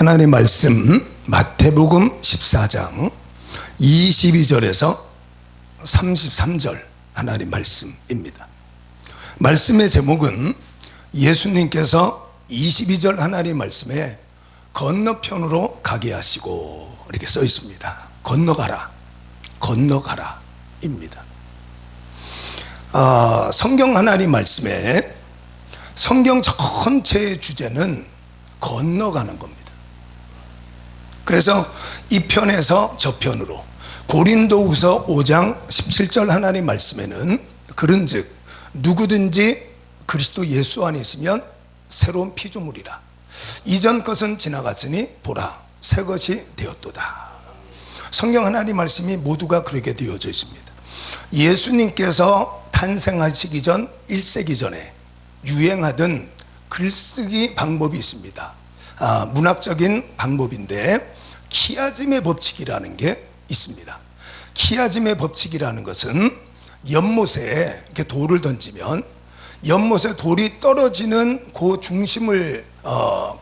하나님 말씀 마태복음 14장 22절에서 33절 하나님 말씀입니다. 말씀의 제목은 예수님께서 22절 하나님 말씀에 건너편으로 가게 하시고 이렇게 써 있습니다. 건너가라, 건너가라 입니다. 성경 하나님 말씀에 성경 전체의 주제는 건너가는 겁니다. 그래서 이 편에서 저 편으로 고린도후서 5장 17절 하나님 말씀에는 그런즉 누구든지 그리스도 예수 안에 있으면 새로운 피조물이라 이전 것은 지나갔으니 보라 새 것이 되었도다. 성경 하나님 말씀이 모두가 그렇게 되어져 있습니다. 예수님께서 탄생하시기 전 1세기 전에 유행하던 글쓰기 방법이 있습니다. 문학적인 방법인데 키아즘의 법칙이라는 게 있습니다. 키아즘의 법칙이라는 것은 연못에 이렇게 돌을 던지면 연못에 돌이 떨어지는 그 중심을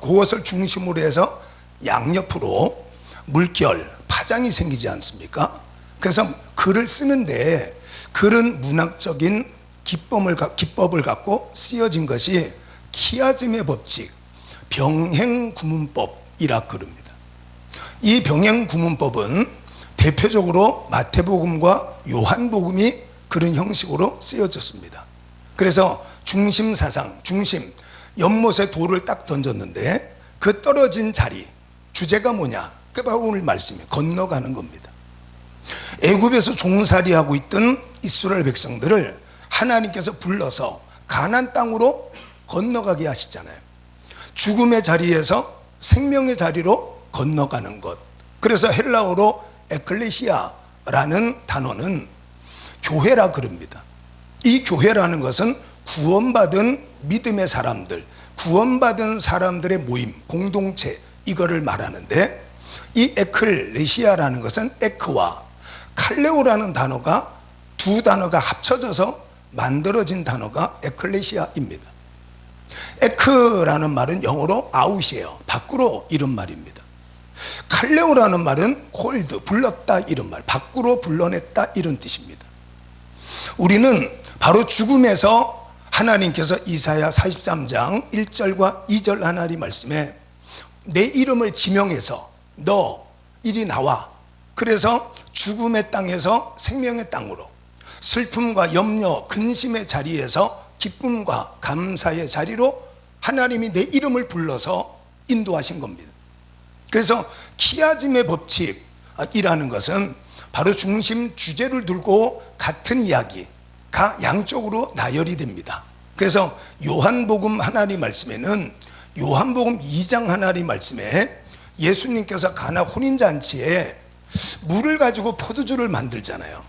그것을 중심으로 해서 양옆으로 물결, 파장이 생기지 않습니까? 그래서 글을 쓰는데 글은 문학적인 기법을 갖고 쓰여진 것이 키아즘의 법칙, 병행구문법이라 그럽니다. 이 병행구문법은 대표적으로 마태복음과 요한복음이 그런 형식으로 쓰여졌습니다. 그래서 중심사상, 연못에 돌을 딱 던졌는데 그 떨어진 자리, 주제가 뭐냐? 그게 바로 오늘 말씀이에요. 건너가는 겁니다. 애굽에서 종살이하고 있던 이스라엘 백성들을 하나님께서 불러서 가나안 땅으로 건너가게 하시잖아요. 죽음의 자리에서 생명의 자리로 건너가는 것. 그래서 헬라어로 에클레시아라는 단어는 교회라 그럽니다. 이 교회라는 것은 구원받은 믿음의 사람들, 구원받은 사람들의 모임, 공동체, 이거를 말하는데 이 에클레시아라는 것은 에크와 칼레오라는 단어가 두 단어가 합쳐져서 만들어진 단어가 에클레시아입니다. 에크라는 말은 영어로 아웃이에요. 밖으로 이런 말입니다. 칼레오라는 말은 콜드, 불렀다 이런 말, 밖으로 불러냈다 이런 뜻입니다. 우리는 바로 죽음에서 하나님께서 이사야 43장 1절과 2절 하나님 말씀에 내 이름을 지명해서 너 이리 나와. 그래서 죽음의 땅에서 생명의 땅으로, 슬픔과 염려, 근심의 자리에서 기쁨과 감사의 자리로 하나님이 내 이름을 불러서 인도하신 겁니다. 그래서 키아즘의 법칙이라는 것은 바로 중심 주제를 두고 같은 이야기가 양쪽으로 나열이 됩니다. 그래서 요한복음 하나님 말씀에는 요한복음 2장 하나님 말씀에 예수님께서 가나 혼인잔치에 물을 가지고 포도주를 만들잖아요.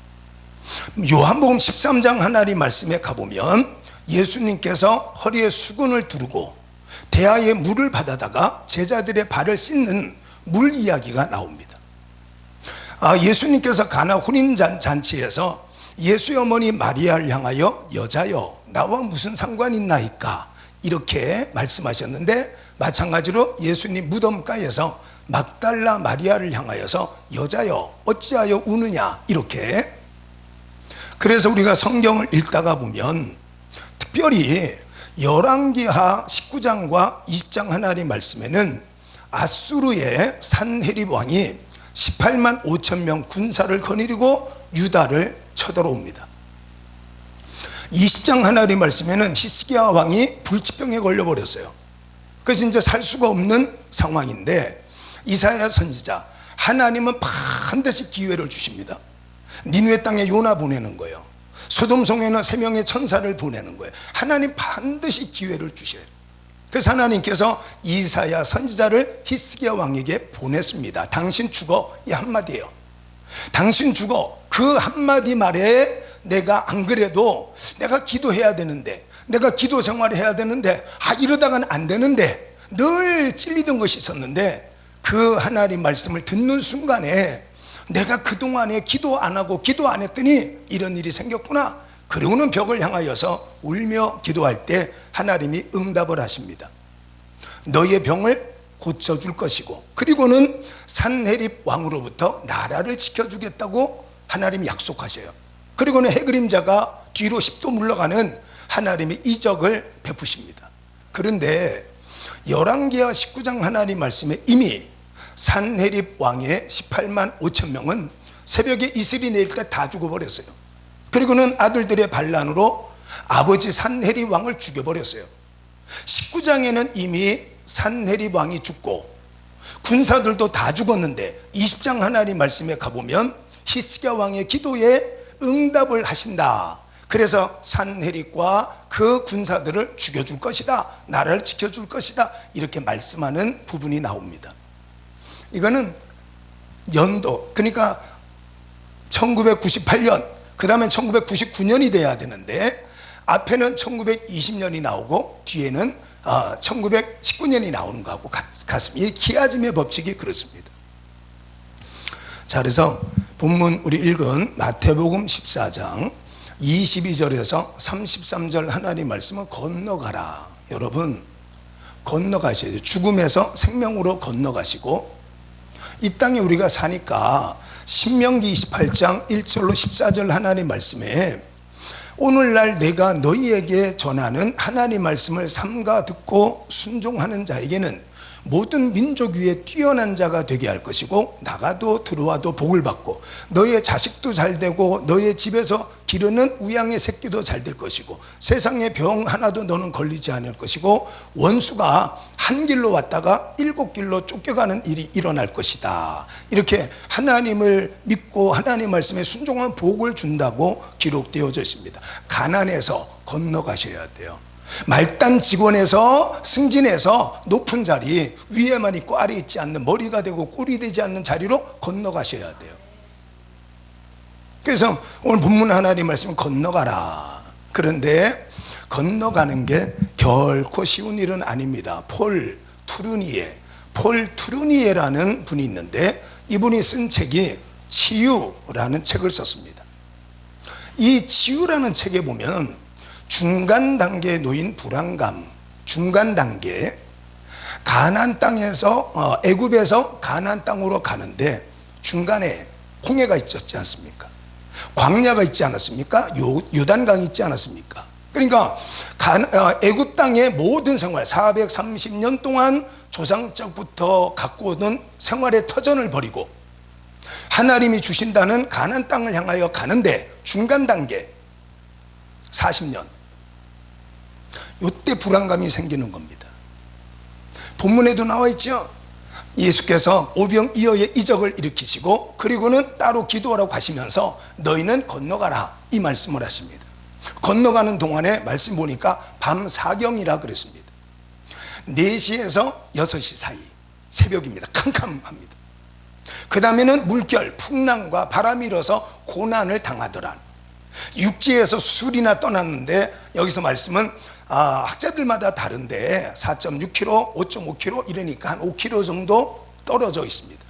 요한복음 13장 하나님 말씀에 가보면 예수님께서 허리에 수건을 두르고 대야에 물을 받아다가 제자들의 발을 씻는 물 이야기가 나옵니다. 예수님께서 가나 혼인잔치에서 예수의 어머니 마리아를 향하여 여자여 나와 무슨 상관이 있나이까 이렇게 말씀하셨는데, 마찬가지로 예수님 무덤가에서 막달라 마리아를 향하여서 여자여 어찌하여 우느냐 이렇게. 그래서 우리가 성경을 읽다가 보면 특별히 열왕기하 19장과 20장 하나님 말씀에는 아수르의 산헤립 왕이 18만 5천 명 군사를 거느리고 유다를 쳐들어옵니다. 20장 하나님 말씀에는 히스기야 왕이 불치병에 걸려버렸어요. 그래서 이제 살 수가 없는 상황인데 이사야 선지자, 하나님은 반드시 기회를 주십니다. 니느웨 땅에 요나 보내는 거예요. 소돔성에는 3명의 천사를 보내는 거예요. 하나님 반드시 기회를 주셔요. 그래서 하나님께서 이사야 선지자를 히스기야 왕에게 보냈습니다. 당신 죽어, 이 한마디예요. 당신 죽어. 그 한마디 말에 내가 안 그래도 내가 기도해야 되는데, 내가 기도 생활을 해야 되는데, 이러다가는 안 되는데 늘 찔리던 것이 있었는데, 그 하나님 말씀을 듣는 순간에 내가 그동안에 기도 안 하고 기도 안 했더니 이런 일이 생겼구나. 그러고는 벽을 향하여서 울며 기도할 때 하나님이 응답을 하십니다. 너의 병을 고쳐줄 것이고, 그리고는 산헤립 왕으로부터 나라를 지켜주겠다고 하나님이 약속하셔요. 그리고는 해그림자가 뒤로 10도 물러가는 하나님의 이적을 베푸십니다. 그런데 열왕기하 19장 하나님 말씀에 이미 산헤립 왕의 18만 5천 명은 새벽에 이슬이 내릴 때 다 죽어버렸어요. 그리고는 아들들의 반란으로 아버지 산헤립 왕을 죽여버렸어요. 19장에는 이미 산헤립 왕이 죽고 군사들도 다 죽었는데 20장 하나님 말씀에 가보면 히스기야 왕의 기도에 응답을 하신다. 그래서 산헤립과 그 군사들을 죽여줄 것이다, 나라를 지켜줄 것이다, 이렇게 말씀하는 부분이 나옵니다. 이거는 연도, 그러니까 1998년, 그 다음에 1999년이 돼야 되는데 앞에는 1920년이 나오고 뒤에는 1919년이 나오는 거하고 같습니다. 이 키아즘의 법칙이 그렇습니다. 자, 그래서 본문 우리 읽은 마태복음 14장 22절에서 33절 하나님 말씀은 건너가라. 여러분, 건너가셔야 돼요. 죽음에서 생명으로 건너가시고, 이 땅에 우리가 사니까 신명기 28장 1절로 14절 하나님 말씀에 오늘날 내가 너희에게 전하는 하나님 말씀을 삼가 듣고 순종하는 자에게는 모든 민족 위에 뛰어난 자가 되게 할 것이고, 나가도 들어와도 복을 받고 너희의 자식도 잘 되고 너희의 집에서 기르는 우양의 새끼도 잘 될 것이고 세상에 병 하나도 너는 걸리지 않을 것이고 원수가 한 길로 왔다가 7길로 쫓겨가는 일이 일어날 것이다. 이렇게 하나님을 믿고 하나님 말씀에 순종한 복을 준다고 기록되어져 있습니다. 가난해서 건너가셔야 돼요. 말단 직원에서 승진해서 높은 자리, 위에만 있고 아래 있지 않는, 머리가 되고 꼴이 되지 않는 자리로 건너가셔야 돼요. 그래서 오늘 본문 하나님 말씀은 건너가라. 그런데 건너가는 게 결코 쉬운 일은 아닙니다. 폴 투르니에라는 분이 있는데 이분이 쓴 책이 치유라는 책을 썼습니다. 이 치유라는 책에 보면 중간 단계에 놓인 불안감, 중간 단계, 가나안 땅에서 애굽에서 가나안 땅으로 가는데 중간에 홍해가 있었지 않습니까? 광야가 있지 않았습니까? 요단강이 있지 않았습니까? 그러니까 애굽 땅의 모든 생활, 430년 동안 조상적부터 갖고 오던 생활의 터전을 버리고 하나님이 주신다는 가나안 땅을 향하여 가는데 중간 단계 40년, 이때 불안감이 생기는 겁니다. 본문에도 나와 있죠. 예수께서 오병이어의 이적을 일으키시고 그리고는 따로 기도하라고 하시면서 너희는 건너가라, 이 말씀을 하십니다. 건너가는 동안에 말씀 보니까 밤 사경이라 그랬습니다. 4시에서 6시 사이, 새벽입니다. 캄캄합니다. 그 다음에는 물결, 풍랑과 바람이 일어서 고난을 당하더라. 육지에서 수술이나 떠났는데 여기서 말씀은 학자들마다 다른데 4.6km, 5.5km 이러니까 한 5km 정도 떨어져 있습니다.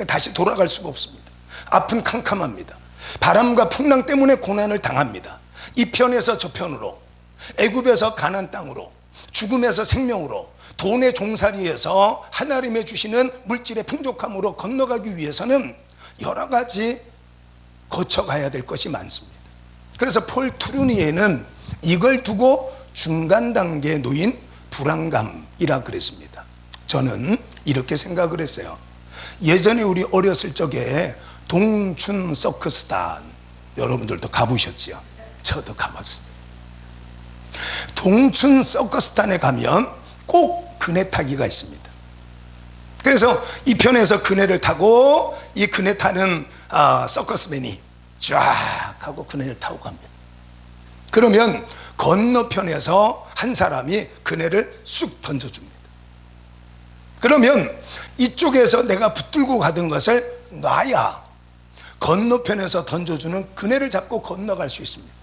다시 돌아갈 수가 없습니다. 앞은 캄캄합니다. 바람과 풍랑 때문에 고난을 당합니다. 이 편에서 저 편으로, 애굽에서 가나안 땅으로, 죽음에서 생명으로, 돈의 종살이에서 하나님의 주시는 물질의 풍족함으로 건너가기 위해서는 여러 가지 거쳐가야 될 것이 많습니다. 그래서 폴 투르니에는 이걸 두고 중간 단계에 놓인 불안감이라 그랬습니다. 저는 이렇게 생각을 했어요. 예전에 우리 어렸을 적에 동춘 서커스단, 여러분들도 가보셨지요? 저도 가봤습니다. 동춘 서커스단에 가면 꼭 그네 타기가 있습니다. 그래서 이 편에서 그네를 타고 이 그네 타는 서커스맨이 쫙 하고 그네를 타고 갑니다. 그러면 건너편에서 한 사람이 그네를 쑥 던져줍니다. 그러면 이쪽에서 내가 붙들고 가던 것을 놔야 건너편에서 던져주는 그네를 잡고 건너갈 수 있습니다.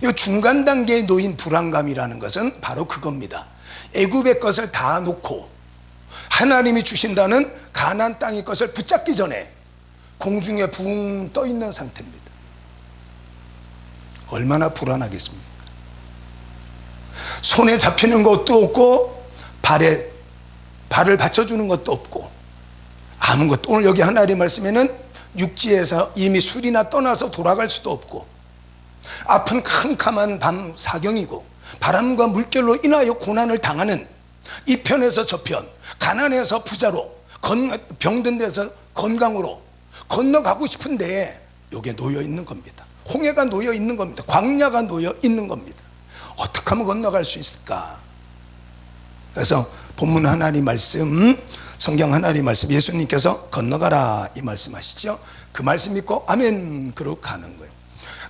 이 중간 단계에 놓인 불안감이라는 것은 바로 그겁니다. 애굽의 것을 다 놓고 하나님이 주신다는 가나안 땅의 것을 붙잡기 전에 공중에 붕 떠 있는 상태입니다. 얼마나 불안하겠습니까? 손에 잡히는 것도 없고 발에 발을 받쳐주는 것도 없고 아무것도. 오늘 여기 하나님의 말씀에는 육지에서 이미 술이나 떠나서 돌아갈 수도 없고 앞은 캄캄한 밤 사경이고 바람과 물결로 인하여 고난을 당하는 이 편에서 저 편, 가난해서 부자로, 병든 데서 건강으로 건너가고 싶은데 여기에 놓여 있는 겁니다. 홍해가 놓여 있는 겁니다. 광야가 놓여 있는 겁니다. 어떻게 하면 건너갈 수 있을까? 그래서 본문 하나님 말씀, 성경 하나님 말씀, 예수님께서 건너가라 이 말씀하시죠. 그 말씀 믿고 아멘 그러고 가는 거예요.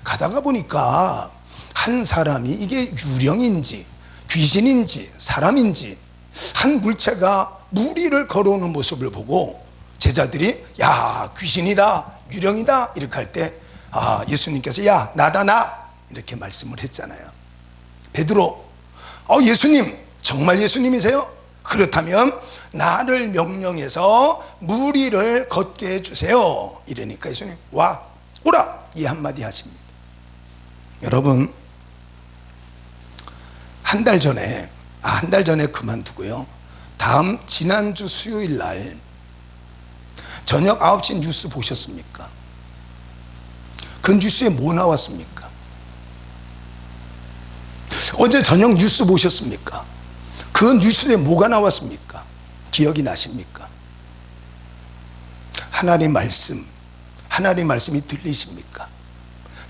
가다가 보니까 한 사람이 이게 유령인지 귀신인지 사람인지 한 물체가 무리를 걸어오는 모습을 보고 제자들이 야 귀신이다 유령이다 이렇게 할 때 예수님께서 야 나다 나 이렇게 말씀을 했잖아요. 베드로 예수님 정말 예수님이세요? 그렇다면 나를 명령해서 무리를 걷게 해주세요. 이러니까 예수님 오라 이 한마디 하십니다. 여러분 한 달 전에 그만두고요. 지난주 수요일 날 저녁 9시 뉴스 보셨습니까? 그 뉴스에 뭐 나왔습니까? 어제 저녁 뉴스 보셨습니까? 그 뉴스에 뭐가 나왔습니까? 기억이 나십니까? 하나님 말씀이 들리십니까?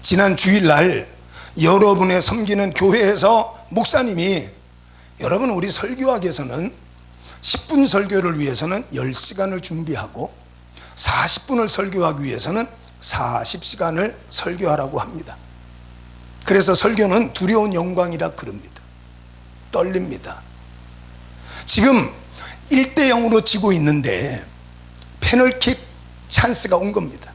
지난 주일날 여러분의 섬기는 교회에서 목사님이 여러분 우리 설교학에서는 10분 설교를 위해서는 10시간을 준비하고 40분을 설교하기 위해서는 40시간을 설교하라고 합니다. 그래서 설교는 두려운 영광이라 그럽니다. 떨립니다. 지금 1대0으로 지고 있는데 페널킥 찬스가 온 겁니다.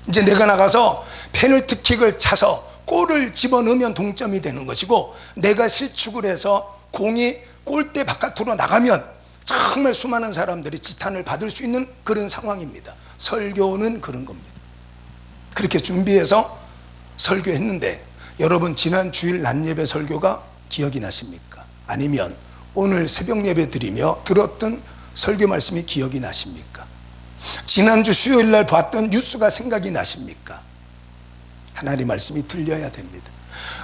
이제 내가 나가서 페널티킥을 차서 골을 집어넣으면 동점이 되는 것이고 내가 실축을 해서 공이 골대 바깥으로 나가면 정말 수많은 사람들이 지탄을 받을 수 있는 그런 상황입니다. 설교는 그런 겁니다. 그렇게 준비해서 설교했는데 여러분 지난 주일 낮 예배 설교가 기억이 나십니까? 아니면 오늘 새벽 예배 드리며 들었던 설교 말씀이 기억이 나십니까? 지난주 수요일 날 봤던 뉴스가 생각이 나십니까? 하나님 말씀이 들려야 됩니다.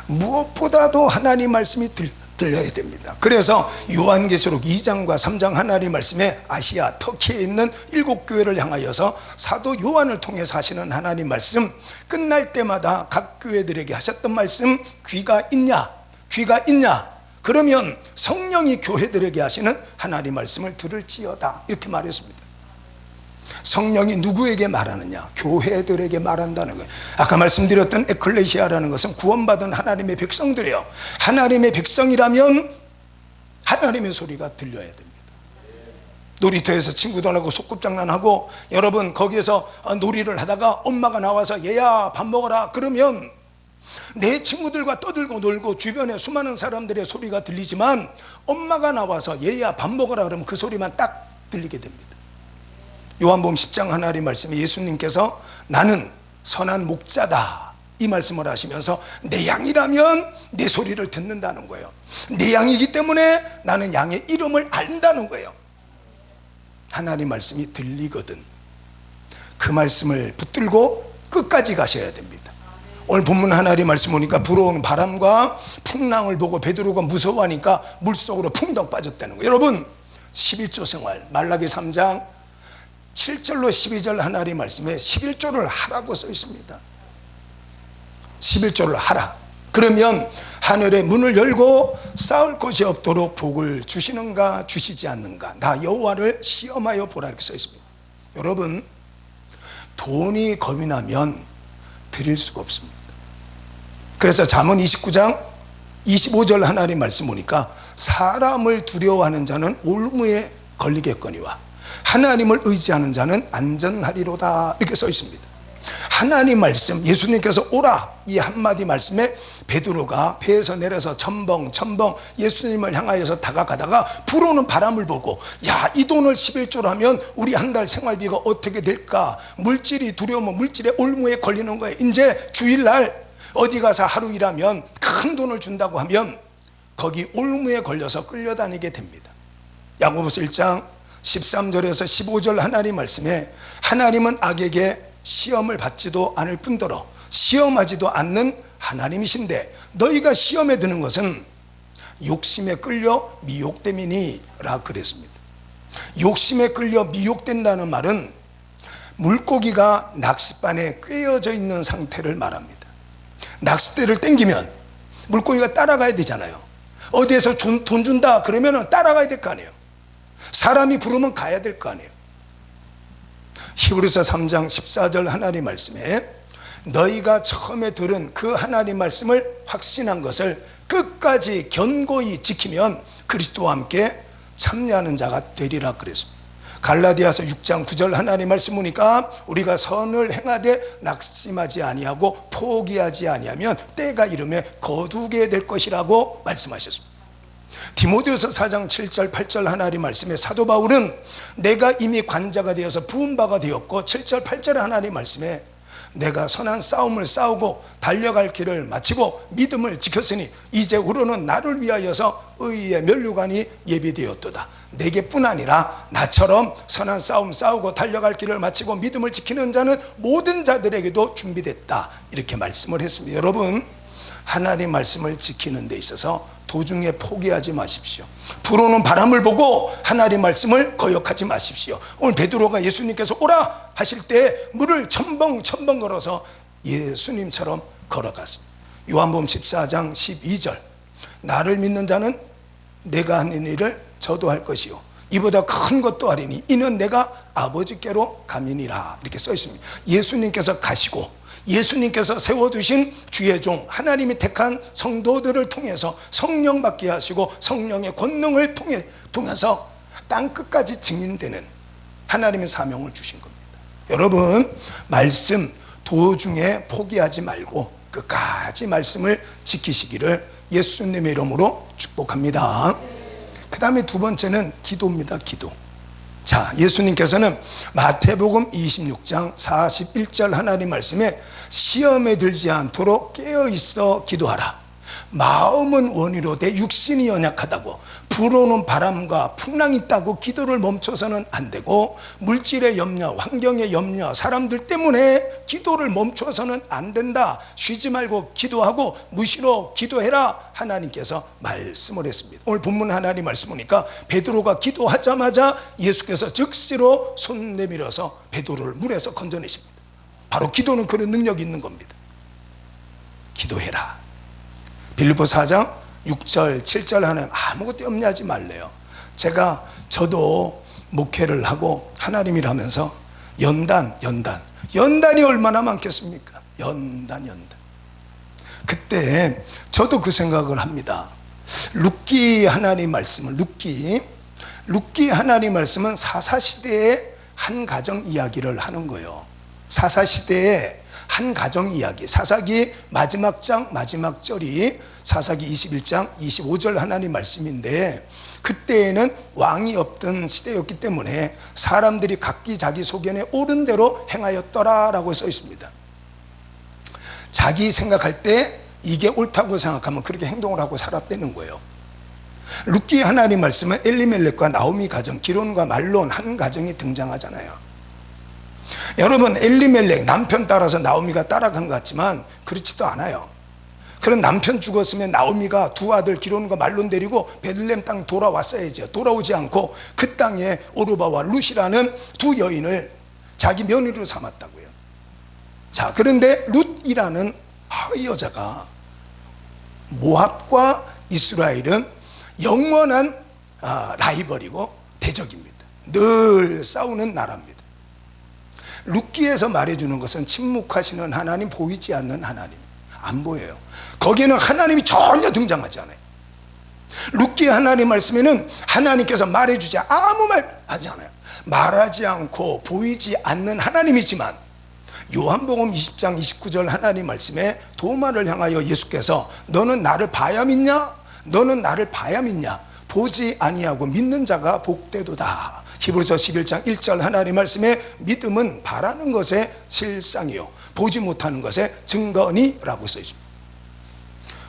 무엇보다도 하나님 말씀이 들려야 됩니다. 그래서 요한계시록 2장과 3장 하나님 말씀에 아시아 터키에 있는 7교회를 향하여서 사도 요한을 통해서 하시는 하나님 말씀, 끝날 때마다 각 교회들에게 하셨던 말씀, 귀가 있냐? 그러면 성령이 교회들에게 하시는 하나님 말씀을 들을지어다 이렇게 말했습니다. 성령이 누구에게 말하느냐? 교회들에게 말한다는 거예요. 아까 말씀드렸던 에클레시아라는 것은 구원받은 하나님의 백성들이에요. 하나님의 백성이라면 하나님의 소리가 들려야 됩니다. 놀이터에서 친구들하고 소꿉장난하고 여러분 거기에서 놀이를 하다가 엄마가 나와서 얘야 밥 먹어라 그러면 내 친구들과 떠들고 놀고 주변에 수많은 사람들의 소리가 들리지만 엄마가 나와서 얘야 밥 먹어라 그러면 그 소리만 딱 들리게 됩니다. 요한복음 10장 하나님 말씀에 예수님께서 나는 선한 목자다 이 말씀을 하시면서 내 양이라면 내 소리를 듣는다는 거예요. 내 양이기 때문에 나는 양의 이름을 안다는 거예요. 하나님 말씀이 들리거든 그 말씀을 붙들고 끝까지 가셔야 됩니다. 오늘 본문 하나님 말씀 보니까 불어오는 바람과 풍랑을 보고 베드로가 무서워하니까 물속으로 풍덩 빠졌다는 거예요. 여러분 11조 생활 말라기 3장 7절로 12절 하나님 말씀에 11조를 하라고 써 있습니다. 11조를 하라. 그러면 하늘의 문을 열고 쌓을 곳이 없도록 복을 주시는가 주시지 않는가 나 여호와를 시험하여 보라 이렇게 써 있습니다. 여러분 돈이 겁이 나면 드릴 수가 없습니다. 그래서 잠언 29장 25절 하나님 말씀 보니까 사람을 두려워하는 자는 올무에 걸리겠거니와 하나님을 의지하는 자는 안전하리로다 이렇게 써 있습니다. 하나님 말씀 예수님께서 오라 이 한마디 말씀에 베드로가 배에서 내려서 첨벙 예수님을 향하여서 다가가다가 불어오는 바람을 보고 야 이 돈을 11조로 하면 우리 한 달 생활비가 어떻게 될까 물질이 두려우면 물질의 올무에 걸리는 거예요. 이제 주일날 어디 가서 하루 일하면 큰 돈을 준다고 하면 거기 올무에 걸려서 끌려다니게 됩니다. 야고보서 1장 13절에서 15절 하나님 말씀에 하나님은 악에게 시험을 받지도 않을 뿐더러 시험하지도 않는 하나님이신데 너희가 시험에 드는 것은 욕심에 끌려 미혹됨이니라 그랬습니다. 욕심에 끌려 미혹된다는 말은 물고기가 낚싯바늘에 꿰어져 있는 상태를 말합니다. 낚싯대를 당기면 물고기가 따라가야 되잖아요. 어디에서 돈 준다 그러면 따라가야 될 거 아니에요. 사람이 부르면 가야 될 거 아니에요. 히브리서 3장 14절 하나님 말씀에 너희가 처음에 들은 그 하나님 말씀을 확신한 것을 끝까지 견고히 지키면 그리스도와 함께 참여하는 자가 되리라 그랬습니다. 갈라디아서 6장 9절 하나님 말씀 보니까 우리가 선을 행하되 낙심하지 아니하고 포기하지 아니하면 때가 이르매 거두게 될 것이라고 말씀하셨습니다. 디모데후서 4장 7절 8절 하나님 말씀에 사도 바울은 내가 이미 관자가 되어서 부은 바가 되었고 7절 8절 하나님 말씀에 내가 선한 싸움을 싸우고 달려갈 길을 마치고 믿음을 지켰으니 이제후로는 나를 위하여서 의의 면류관이 예비되었도다. 내게뿐 아니라 나처럼 선한 싸움 싸우고 달려갈 길을 마치고 믿음을 지키는 자는 모든 자들에게도 준비됐다. 이렇게 말씀을 했습니다. 여러분, 하나님 말씀을 지키는 데 있어서 도중에 포기하지 마십시오. 불어오는 바람을 보고 하나님 말씀을 거역하지 마십시오. 오늘 베드로가 예수님께서 오라 하실 때 물을 첨벙 걸어서 예수님처럼 걸어갔습니다. 요한복음 14장 12절 나를 믿는 자는 내가 하는 일을 저도 할 것이요 이보다 큰 것도 하리니 이는 내가 아버지께로 가미니라. 이렇게 써 있습니다. 예수님께서 가시고 예수님께서 세워두신 주의 종 하나님이 택한 성도들을 통해서 성령 받게 하시고 성령의 권능을 통해서 땅끝까지 증인되는 하나님의 사명을 주신 겁니다. 여러분, 말씀 도중에 포기하지 말고 끝까지 말씀을 지키시기를 예수님의 이름으로 축복합니다. 그 다음에 두 번째는 기도입니다. 기도. 자, 예수님께서는 마태복음 26장 41절 하나님 말씀에 시험에 들지 않도록 깨어있어 기도하라. 마음은 원이로되 육신이 연약하다고 불어오는 바람과 풍랑이 있다고 기도를 멈춰서는 안 되고 물질의 염려, 환경의 염려, 사람들 때문에 기도를 멈춰서는 안 된다. 쉬지 말고 기도하고 무시로 기도해라. 하나님께서 말씀을 했습니다. 오늘 본문 하나님 말씀 보니까 베드로가 기도하자마자 예수께서 즉시로 손 내밀어서 베드로를 물에서 건져내십니다. 바로 기도는 그런 능력이 있는 겁니다. 기도해라. 빌립보 4장 6절 7절 하나님 아무것도 염려하지 말래요. 저도 목회를 하고 하나님이라 하면서 연단이 얼마나 많겠습니까? 연단 그때 저도 그 생각을 합니다. 룻기 하나님 말씀은 룻기 하나님 말씀은 사사시대의 한 가정 이야기를 하는 거예요. 사사시대의 한 가정 이야기, 사사기 마지막 장 마지막 절이 사사기 21장 25절 하나님 말씀인데 그때에는 왕이 없던 시대였기 때문에 사람들이 각기 자기 소견에 옳은 대로 행하였더라라고 써 있습니다. 자기 생각할 때 이게 옳다고 생각하면 그렇게 행동을 하고 살았다는 거예요. 룻기 하나님 말씀은 엘리멜렉과 나오미 가정, 기론과 말론 한 가정이 등장하잖아요. 여러분, 엘리멜렉 남편 따라서 나오미가 따라간 것 같지만 그렇지도 않아요. 그런 남편 죽었으면 나오미가 두 아들 기론과 말론 데리고 베들레헴 땅 돌아왔어야죠. 돌아오지 않고 그 땅에 오르바와 룻이라는 두 여인을 자기 며느리로 삼았다고요. 자, 그런데 룻이라는 이 여자가 모압과 이스라엘은 영원한 라이벌이고 대적입니다. 늘 싸우는 나라입니다. 룻기에서 말해주는 것은 침묵하시는 하나님, 보이지 않는 하나님, 안 보여요. 거기에는 하나님이 전혀 등장하지 않아요. 룻기 하나님 말씀에는 하나님께서 말해주지 아무 말 하지 않아요. 말하지 않고 보이지 않는 하나님이지만 요한복음 20장 29절 하나님 말씀에 도마를 향하여 예수께서 너는 나를 봐야 믿냐? 너는 나를 봐야 믿냐? 보지 아니하고 믿는 자가 복되도다. 히브리서 11장 1절 하나님 말씀에 믿음은 바라는 것의 실상이요 보지 못하는 것의 증거니라고 써 있습니다.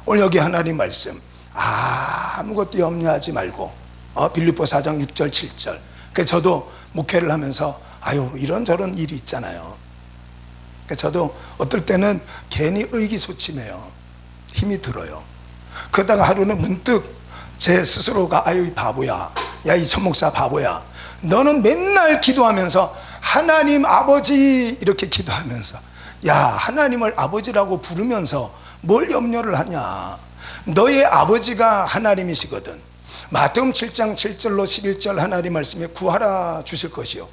오늘 여기 하나님 말씀 아무것도 염려하지 말고 빌립보 4장 6절 7절 그 저도 목회를 하면서 아유 이런저런 일이 있잖아요. 그 저도 어떨 때는 괜히 의기소침해요. 힘이 들어요. 그러다가 하루는 문득 제 스스로가 아유 이 바보야, 야 이 천목사 바보야, 너는 맨날 기도하면서 하나님 아버지 이렇게 기도하면서 야 하나님을 아버지라고 부르면서 뭘 염려를 하냐. 너의 아버지가 하나님이시거든. 마태복음 7장 7절로 11절 하나님 말씀에 구하라 주실 것이요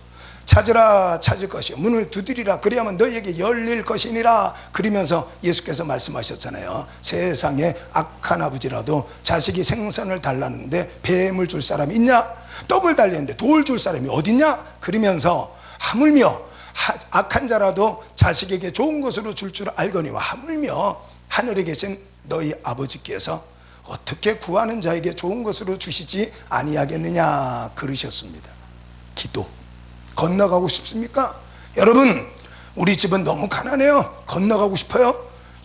찾으라 찾을 것이요 문을 두드리라 그리하면 너희에게 열릴 것이니라. 그러면서 예수께서 말씀하셨잖아요. 세상에 악한 아버지라도 자식이 생선을 달라는데 뱀을 줄 사람이 있냐? 떡을 달리는데 돌 줄 사람이 어딨냐? 그러면서 하물며 악한 자라도 자식에게 좋은 것으로 줄 줄 알거니와 하물며 하늘에 계신 너희 아버지께서 어떻게 구하는 자에게 좋은 것으로 주시지 아니하겠느냐 그러셨습니다. 기도 건너가고 싶습니까? 여러분 우리 집은 너무 가난해요. 건너가고 싶어요?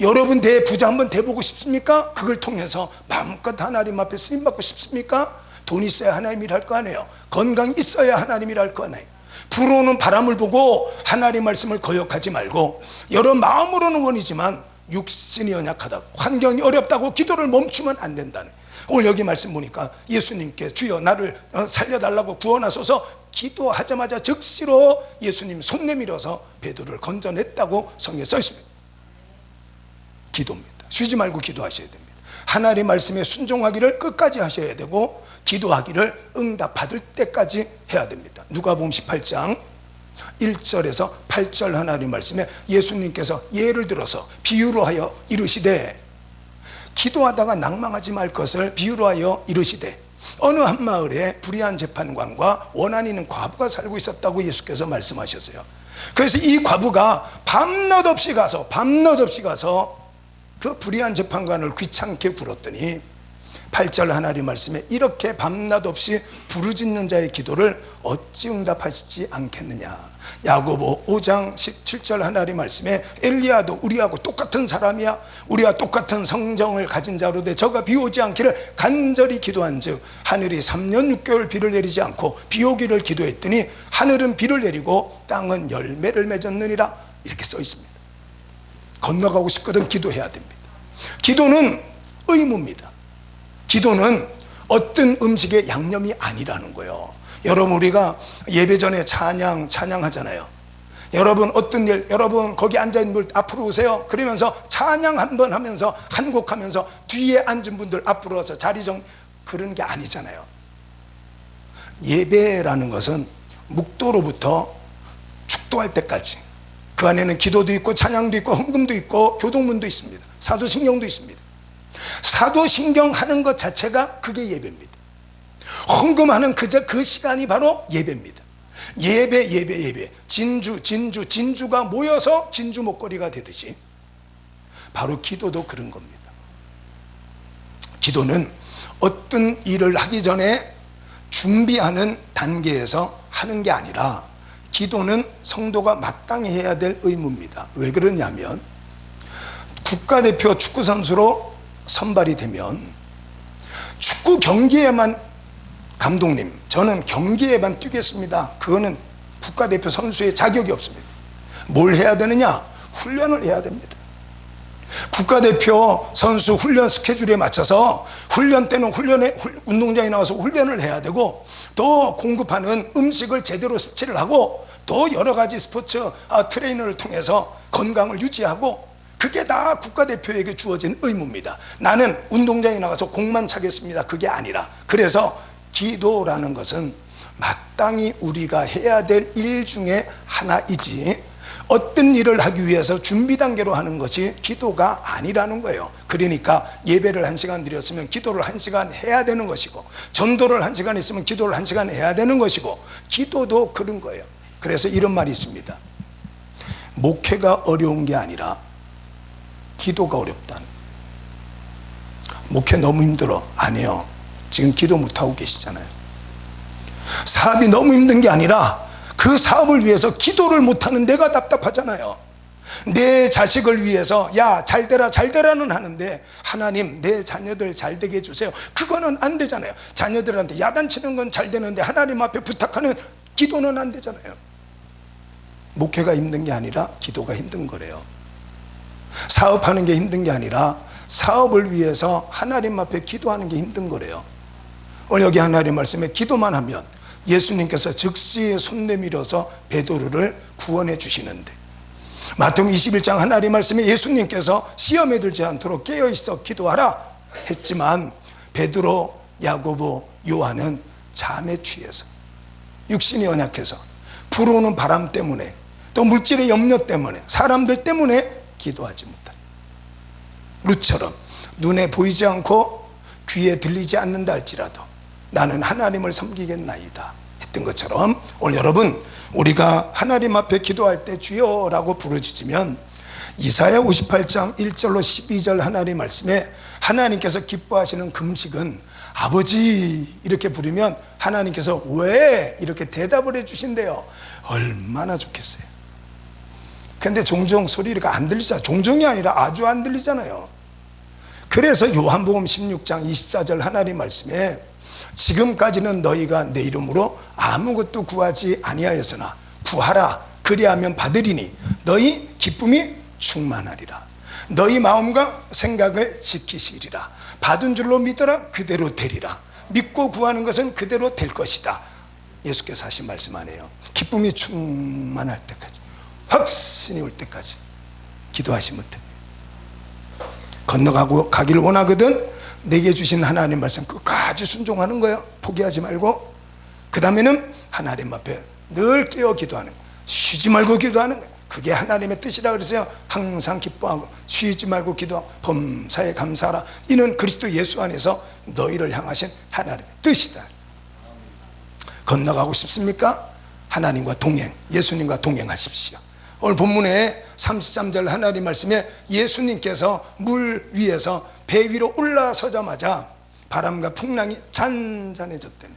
여러분 부자 한번 돼보고 싶습니까? 그걸 통해서 마음껏 하나님 앞에 쓰임받고 싶습니까? 돈 있어야 하나님 일할 거 아니에요. 건강이 있어야 하나님 일할 거 아니에요. 불어오는 바람을 보고 하나님 말씀을 거역하지 말고 여러 마음으로는 원이지만 육신이 연약하다, 환경이 어렵다고 기도를 멈추면 안 된다는. 오늘 여기 말씀 보니까 예수님께 주여 나를 살려달라고 구원하소서 기도하자마자 즉시로 예수님 손 내밀어서 베드로를 건져냈다고 성경에 써 있습니다. 기도입니다. 쉬지 말고 기도하셔야 됩니다. 하나님 말씀에 순종하기를 끝까지 하셔야 되고 기도하기를 응답받을 때까지 해야 됩니다. 누가복음 18장 1절에서 8절 하나님 말씀에 예수님께서 예를 들어서 비유로 하여 이르시되 기도하다가 낭망하지 말 것을 비유로 하여 이르시되 어느 한 마을에 불의한 재판관과 원한 있는 과부가 살고 있었다고 예수께서 말씀하셨어요. 그래서 이 과부가 밤낮 없이 가서 그 불의한 재판관을 귀찮게 굴었더니 8절 하나님 말씀에 이렇게 밤낮 없이 부르짖는 자의 기도를 어찌 응답하시지 않겠느냐. 야고보 5장 17절 하나님 말씀에 엘리야도 우리하고 똑같은 사람이야. 우리와 똑같은 성정을 가진 자로되 저가 비 오지 않기를 간절히 기도한즉 하늘이 3년 6개월 비를 내리지 않고 비 오기를 기도했더니 하늘은 비를 내리고 땅은 열매를 맺었느니라. 이렇게 써 있습니다. 건너가고 싶거든 기도해야 됩니다. 기도는 의무입니다. 기도는 어떤 음식의 양념이 아니라는 거예요. 여러분 우리가 예배 전에 찬양하잖아요. 여러분 어떤 일, 여러분 거기 앉아있는 분 앞으로 오세요. 그러면서 찬양 한번 하면서 한 곡 하면서 뒤에 앉은 분들 앞으로 와서 자리 그런 게 아니잖아요. 예배라는 것은 묵도로부터 축도할 때까지 그 안에는 기도도 있고 찬양도 있고 헌금도 있고 교동문도 있습니다. 사도신경도 있습니다. 사도신경 하는 것 자체가 그게 예배입니다. 헌금하는 그 시간이 바로 예배입니다. 예배 진주가 모여서 진주 목걸이가 되듯이 바로 기도도 그런 겁니다. 기도는 어떤 일을 하기 전에 준비하는 단계에서 하는 게 아니라 기도는 성도가 마땅히 해야 될 의무입니다. 왜 그러냐면 국가대표 축구선수로 선발이 되면 축구 경기에만 감독님 저는 경기에만 뛰겠습니다. 그거는 국가대표 선수의 자격이 없습니다. 뭘 해야 되느냐? 훈련을 해야 됩니다. 국가대표 선수 훈련 스케줄에 맞춰서 훈련 때는 운동장에 나와서 훈련을 해야 되고 또 공급하는 음식을 제대로 섭취를 하고 또 여러 가지 스포츠 트레이너를 통해서 건강을 유지하고 그게 다 국가대표에게 주어진 의무입니다. 나는 운동장에 나가서 공만 차겠습니다. 그게 아니라 그래서 기도라는 것은 마땅히 우리가 해야 될 일 중에 하나이지 어떤 일을 하기 위해서 준비 단계로 하는 것이 기도가 아니라는 거예요. 그러니까 예배를 1시간 드렸으면 기도를 1시간 해야 되는 것이고 전도를 1시간 했으면 기도를 1시간 해야 되는 것이고 기도도 그런 거예요. 그래서 이런 말이 있습니다. 목회가 어려운 게 아니라 기도가 어렵다. 목회 너무 힘들어. 아니요. 지금 기도 못하고 계시잖아요. 사업이 너무 힘든 게 아니라 그 사업을 위해서 기도를 못하는 내가 답답하잖아요. 내 자식을 위해서 야 잘되라 잘되라는 하는데 하나님 내 자녀들 잘되게 해주세요, 그거는 안 되잖아요. 자녀들한테 야단치는 건 잘 되는데 하나님 앞에 부탁하는 기도는 안 되잖아요. 목회가 힘든 게 아니라 기도가 힘든 거래요. 사업하는 게 힘든 게 아니라 사업을 위해서 하나님 앞에 기도하는 게 힘든 거래요. 오늘 여기 하나님 말씀에 기도만 하면 예수님께서 즉시 손 내밀어서 베드로를 구원해 주시는데, 마태복음 21장 하나님 말씀에 예수님께서 시험에 들지 않도록 깨어있어 기도하라 했지만 베드로, 야고보, 요한은 잠에 취해서, 육신이 연약해서, 불어오는 바람 때문에, 또 물질의 염려 때문에, 사람들 때문에 기도하지 못한, 룻처럼 눈에 보이지 않고 귀에 들리지 않는다 할지라도 나는 하나님을 섬기겠나이다 했던 것처럼, 오늘 여러분 우리가 하나님 앞에 기도할 때 주여라고 부르짖으면 이사야 58장 1절로 12절 하나님 말씀에 하나님께서 기뻐하시는 금식은 아버지 이렇게 부르면 하나님께서 왜 이렇게 대답을 해 주신대요. 얼마나 좋겠어요. 근데 종종 소리가 안 들리잖아요. 종종이 아니라 아주 안 들리잖아요. 그래서 요한복음 16장 24절 하나님 말씀에 지금까지는 너희가 내 이름으로 아무것도 구하지 아니하였으나 구하라 그리하면 받으리니 너희 기쁨이 충만하리라. 너희 마음과 생각을 지키시리라. 받은 줄로 믿어라 그대로 되리라. 믿고 구하는 것은 그대로 될 것이다. 예수께서 하신 말씀 아니에요. 기쁨이 충만할 때까지, 확신이 올 때까지 기도하시면 됩니다. 건너가고 가기를 원하거든 내게 주신 하나님 말씀 끝까지 순종하는 거예요. 포기하지 말고. 그 다음에는 하나님 앞에 늘 깨어 기도하는 거예요. 쉬지 말고 기도하는 거예요. 그게 하나님의 뜻이라 그랬어요. 항상 기뻐하고 쉬지 말고 기도하고 범사에 감사하라. 이는 그리스도 예수 안에서 너희를 향하신 하나님의 뜻이다. 건너가고 싶습니까? 하나님과 동행, 예수님과 동행하십시오. 오늘 본문에 33절 하나님 말씀에 예수님께서 물 위에서 배 위로 올라서자마자 바람과 풍랑이 잔잔해졌다네.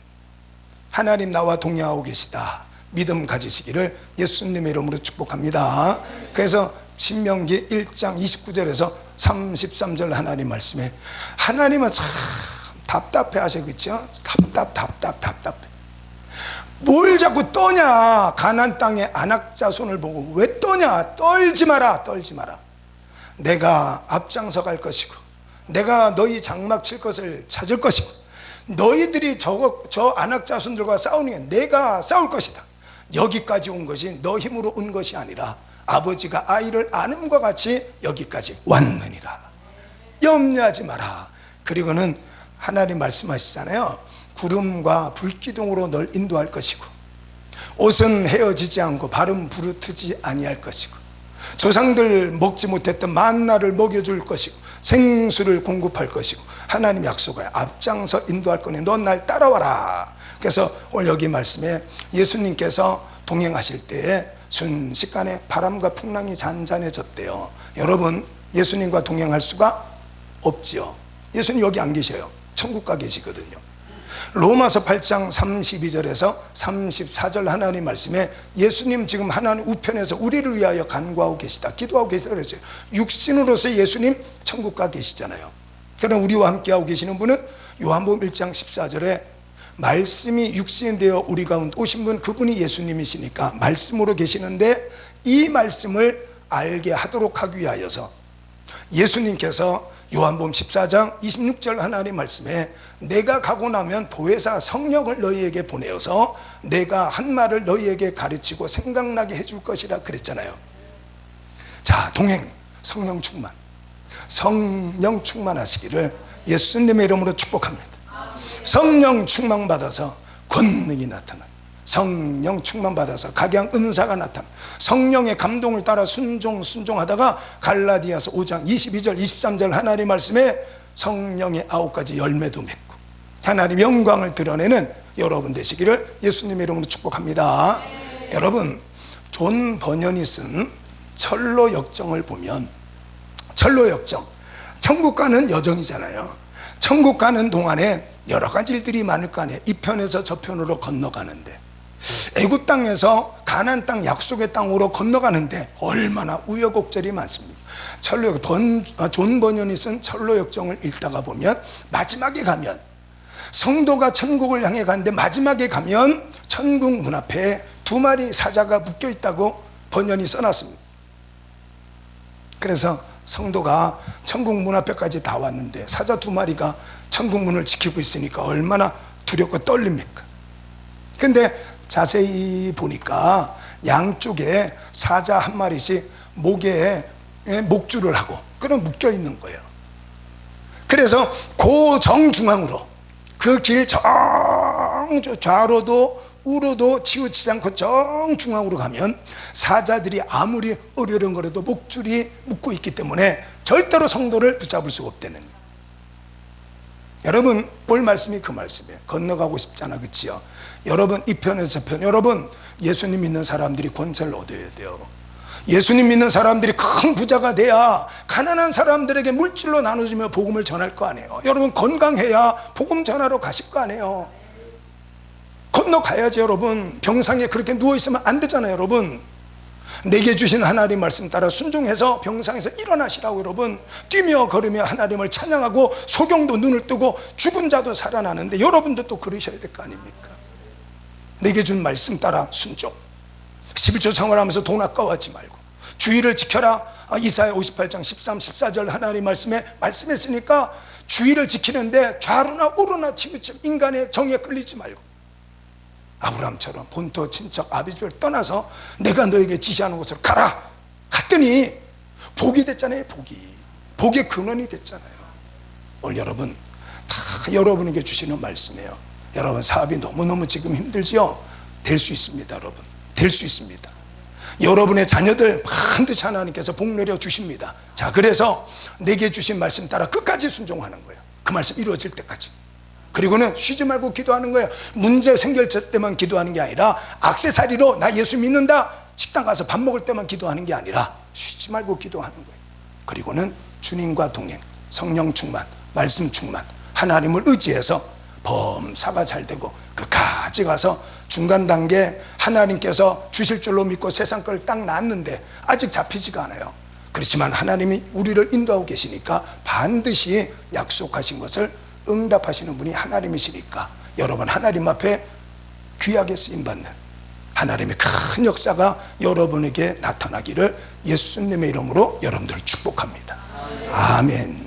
하나님 나와 동행하고 계시다. 믿음 가지시기를 예수님의 이름으로 축복합니다. 그래서 신명기 1장 29절에서 33절 하나님 말씀에 하나님은 참 답답해 하셔. 그렇죠? 답답해. 뭘 자꾸 떠냐. 가나안 땅의 안악자손을 보고 왜 떠냐. 떨지 마라. 내가 앞장서 갈 것이고 내가 너희 장막 칠 것을 찾을 것이고 너희들이 저 안악자손들과 싸우는 게 내가 싸울 것이다. 여기까지 온 것이 너 힘으로 온 것이 아니라 아버지가 아이를 안음과 같이 여기까지 왔느니라. 염려하지 마라. 그리고는 하나님 말씀하시잖아요. 구름과 불기둥으로 널 인도할 것이고 옷은 헤어지지 않고 발은 부르트지 아니할 것이고 조상들 먹지 못했던 만나를 먹여줄 것이고 생수를 공급할 것이고 하나님 약속하여 앞장서 인도할 거니 넌 날 따라와라. 그래서 오늘 여기 말씀에 예수님께서 동행하실 때에 순식간에 바람과 풍랑이 잔잔해졌대요. 여러분 예수님과 동행할 수가 없지요. 예수님 여기 안 계셔요. 천국 가 계시거든요. 로마서 8장 32절에서 34절 하나님 말씀에 예수님 지금 하나님 우편에서 우리를 위하여 간구하고 계시다, 기도하고 계시다 그랬어요. 육신으로서 예수님 천국 가 계시잖아요. 그러나 우리와 함께하고 계시는 분은 요한복음 1장 14절에 말씀이 육신이 되어 우리 가운데 오신 분, 그분이 예수님이시니까 말씀으로 계시는데 이 말씀을 알게 하도록 하기 위하여서 예수님께서 요한복음 14장 26절 하나님 말씀에 내가 가고 나면 보혜사 성령을 너희에게 보내어서 내가 한 말을 너희에게 가르치고 생각나게 해줄 것이라 그랬잖아요. 자, 동행, 성령 충만하시기를 예수님의 이름으로 축복합니다. 성령 충만받아서 권능이 나타나, 성령 충만받아서 각양 은사가 나타나, 성령의 감동을 따라 순종하다가 갈라디아서 5장 22절 23절 하나님 말씀에 성령의 9가지 열매도 맺고 하나님 영광을 드러내는 여러분 되시기를 예수님의 이름으로 축복합니다. 여러분 존 버년이 쓴 철로 역정을 보면, 철로 역정, 천국 가는 여정이잖아요. 천국 가는 동안에 여러 가지 일들이 많을 거 아니에요. 이 편에서 저 편으로 건너가는데 애굽 땅에서 가나안 땅 약속의 땅으로 건너가는데 얼마나 우여곡절이 많습니다. 존 버년이 쓴 철로 역정을 읽다가 보면 마지막에 가면 성도가 천국을 향해 가는데 마지막에 가면 천국 문 앞에 2마리 사자가 묶여 있다고 번연이 써놨습니다. 그래서 성도가 천국 문 앞에까지 다 왔는데 사자 2마리가 천국 문을 지키고 있으니까 얼마나 두렵고 떨립니까? 근데 자세히 보니까 양쪽에 사자 1마리씩 목에 목줄을 하고 그럼 묶여 있는 거예요. 그래서 그 정중앙으로 그 길 좌로도 우로도 치우치지 않고 정중앙으로 가면 사자들이 아무리 어려렁거려도 목줄이 묶고 있기 때문에 절대로 성도를 붙잡을 수가 없다는 거예요. 여러분 볼 말씀이 그 말씀이에요. 건너가고 싶잖아, 그치요? 여러분 이 편에서 저 편, 여러분 예수님 믿는 사람들이 권세를 얻어야 돼요. 예수님 믿는 사람들이 큰 부자가 돼야 가난한 사람들에게 물질로 나눠주며 복음을 전할 거 아니에요. 여러분 건강해야 복음 전하러 가실 거 아니에요. 건너가야지. 여러분 병상에 그렇게 누워있으면 안 되잖아요. 여러분 내게 주신 하나님 말씀 따라 순종해서 병상에서 일어나시라고. 여러분 뛰며 걸으며 하나님을 찬양하고 소경도 눈을 뜨고 죽은 자도 살아나는데 여러분도 또 그러셔야 될 거 아닙니까? 내게 준 말씀 따라 순종, 11조 생활하면서 돈 아까워하지 말고 주의를 지켜라. 이사야 58장 13, 14절 하나님 말씀에 말씀했으니까 주의를 지키는데 좌로나 우로나 치우쳐 인간의 정에 끌리지 말고 아브라함처럼 본토 친척 아비집을 떠나서 내가 너에게 지시하는 곳으로 가라. 갔더니 복이 됐잖아요. 복의 근원이 됐잖아요. 오늘 여러분 다 여러분에게 주시는 말씀이에요. 여러분 사업이 너무너무 지금 힘들지요? 될 수 있습니다. 여러분 될 수 있습니다. 여러분의 자녀들 반드시 하나님께서 복 내려 주십니다. 자, 그래서 내게 주신 말씀 따라 끝까지 순종하는 거예요. 그 말씀 이루어질 때까지. 그리고는 쉬지 말고 기도하는 거예요. 문제 생길 때만 기도하는 게 아니라 액세서리로 나 예수 믿는다 식당 가서 밥 먹을 때만 기도하는 게 아니라 쉬지 말고 기도하는 거예요. 그리고는 주님과 동행, 성령 충만, 말씀 충만, 하나님을 의지해서 범사가 잘 되고 끝까지 가서 중간 단계 하나님께서 주실 줄로 믿고 세상 걸 딱 놨는데 아직 잡히지가 않아요. 그렇지만 하나님이 우리를 인도하고 계시니까 반드시 약속하신 것을 응답하시는 분이 하나님이시니까 여러분 하나님 앞에 귀하게 쓰임받는 하나님의 큰 역사가 여러분에게 나타나기를 예수님의 이름으로 여러분들을 축복합니다. 아멘.